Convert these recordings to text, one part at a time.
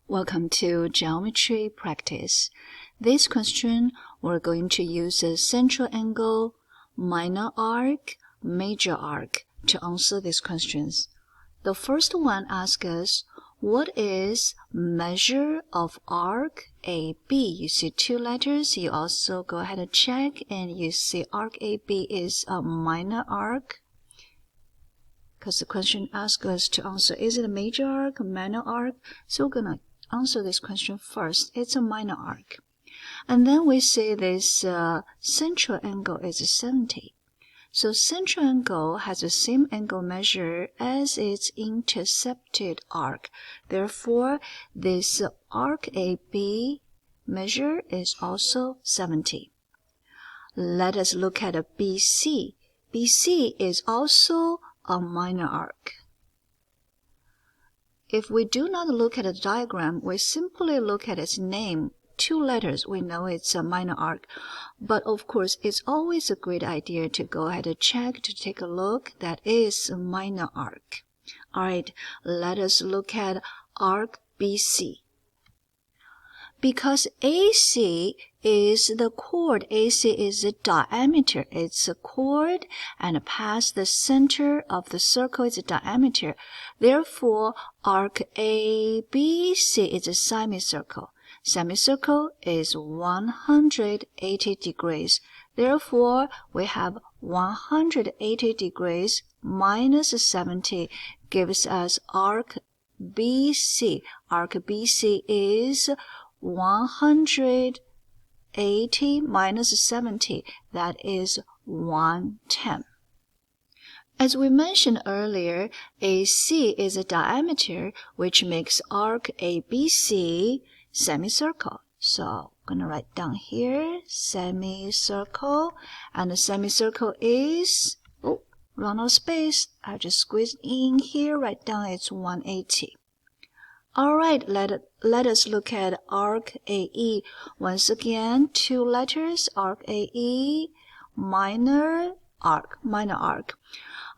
Welcome to Geometry Practice. This question, we're going to use a central angle, minor arc, major arc to answer these questions. The first one asks us, what is measure of arc AB? You see two letters. You also go ahead and check, and you see arc AB is a minor arc. Because the question asks us to answer, is it a major arc, minor arc? So we're going to answer this question first. It's a minor arc. And then we say this central angle is 70. So central angle has the same angle measure as its intercepted arc. Therefore, this arc AB measure is also 70. Let us look at a BC. BC is also a minor arc. If we do not look at the diagram, we simply look at its name, two letters, we know it's a minor arc. But of course, it's always a great idea to go ahead and check, to take a look. That is a minor arc. Alright, let us look at arc BC. Because AC is the chord, AC is the diameter. It's a chord, and past the center of the circle is a diameter. Therefore, arc ABC is a semicircle. Semicircle is 180 degrees. Therefore, we have 180 degrees minus 70 gives us arc BC. Arc BC is 180 minus 70, that is 110. As we mentioned earlier, AC is a diameter, which makes arc ABC semicircle. So I'm going to write down here, semicircle, and the semicircle is, run out of space. I just squeeze in here, write down it's 180. Alright, let us look at arc AE. Once again, two letters, arc AE, minor arc.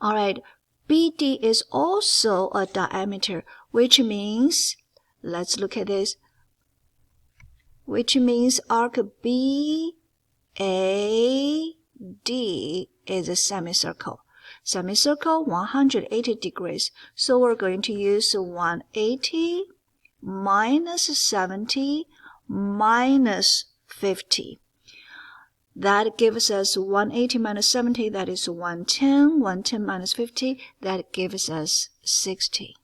Alright, BD is also a diameter, which means, let's look at this, which means arc BAD is a semicircle. Semicircle 180 degrees. So we're going to use 180 minus 70 minus 50. That gives us 180 minus 70, that is 110. 110 minus 50, that gives us 60.